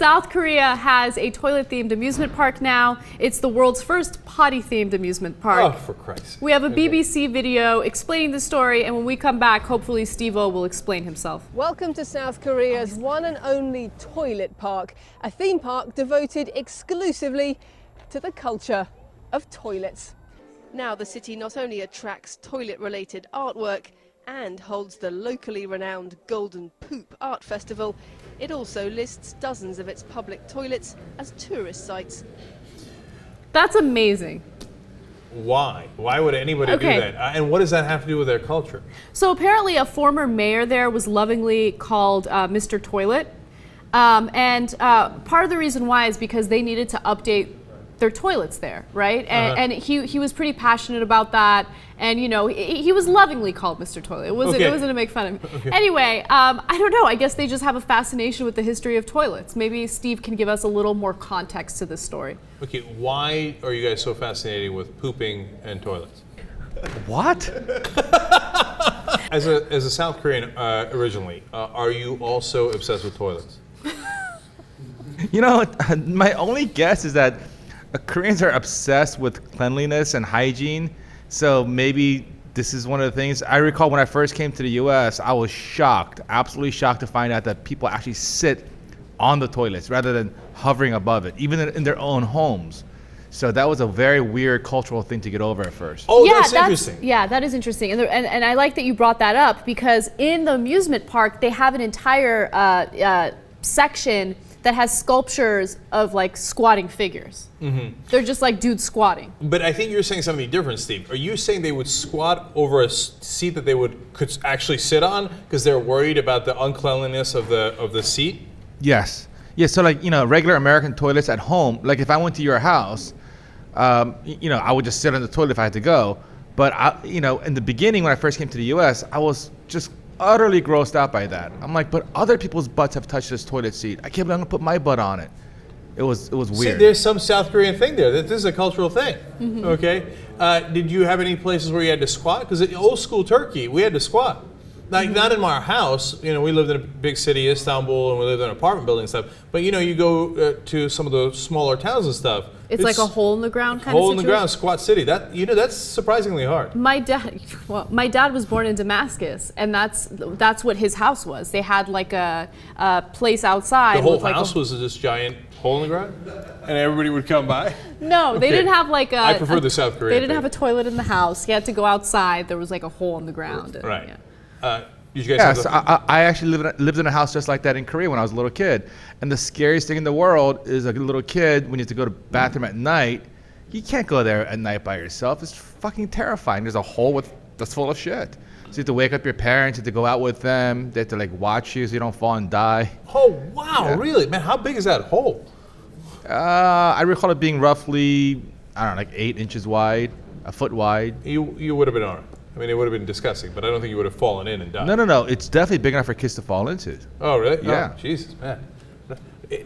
South Korea has a toilet-themed amusement park now. It's the world's first potty-themed amusement park. Oh, for Christ's sake. We have a BBC video explaining the story, and when we come back, hopefully Steve-O will explain himself. Welcome to South Korea's one and only toilet park, a theme park devoted exclusively to the culture of toilets. Now the city not only attracts toilet-related artwork and holds the locally renowned Golden Poop Art Festival, it also lists dozens of its public toilets as tourist sites. That's amazing. Why? Why would anybody do that? And what does that have to do with their culture? So apparently a former mayor there was lovingly called Mr. Toilet. And part of the reason why is because they needed to update their toilets there, right? And he was pretty passionate about that. And you know, he was lovingly called Mr. Toilet. It wasn't to make fun of him. Okay. Anyway, I don't know. I guess they just have a fascination with the history of toilets. Maybe Steve can give us a little more context to this story. Okay, why are you guys so fascinated with pooping and toilets? What? As a South Korean originally, are you also obsessed with toilets? You know, my only guess is that Koreans are obsessed with cleanliness and hygiene, so maybe this is one of the things. I recall when I first came to the US, I was shocked, absolutely shocked to find out that people actually sit on the toilets rather than hovering above it, even in their own homes. So that was a very weird cultural thing to get over at first. Oh, yeah, that's interesting. Yeah, that is interesting. And I like that you brought that up, because in the amusement park, they have an entire section that has sculptures of like squatting figures. Mm-hmm. They're just like dudes squatting. But I think you're saying something different, Steve. Are you saying they would squat over a seat that they could actually sit on because they're worried about the uncleanliness of the seat? Yes. Yeah. So like, you know, regular American toilets at home. Like if I went to your house, you know, I would just sit on the toilet if I had to go. But you know, in the beginning when I first came to the U.S., I was just utterly grossed out by that. I'm like, but other people's butts have touched this toilet seat. I can't believe I'm gonna put my butt on it. It was weird. See, there's some South Korean thing there. This is a cultural thing. Mm-hmm. Okay. Did you have any places where you had to squat? Because in old school Turkey, we had to squat. Like not in our house. You know, we lived in a big city, Istanbul, and we lived in an apartment building and stuff. But you know, you go to some of the smaller towns and stuff. It's like a hole in the ground kind of situation. Hole in the ground, squat city. That, you know, that's surprisingly hard. My dad was born in Damascus, and that's what his house was. They had like a place outside. The whole house was this giant hole in the ground, and everybody would come by. No, they didn't have like a. I prefer the South Korean. They didn't have a toilet in the house. You had to go outside. There was like a hole in the ground. And, right. Yeah. Did you guys I actually lived in a house just like that in Korea when I was a little kid. And the scariest thing in the world is a little kid, when you have to go to the bathroom at night, you can't go there at night by yourself. It's fucking terrifying. There's a hole that's full of shit. So you have to wake up your parents, you have to go out with them, they have to like watch you so you don't fall and die. Oh, wow, yeah. Really? Man, how big is that hole? I recall it being roughly, I don't know, like 8 inches wide, a foot wide. You would have been all right. I mean, it would have been disgusting, but I don't think you would have fallen in and died. No. It's definitely big enough for kids to fall into. Oh, really? Yeah. Oh, Jesus, man.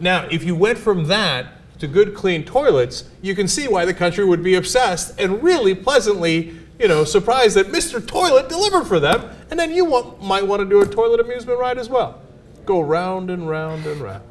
Now, if you went from that to good, clean toilets, you can see why the country would be obsessed and really pleasantly, you know, surprised that Mr. Toilet delivered for them, and then you might want to do a toilet amusement ride as well. Go round and round and round.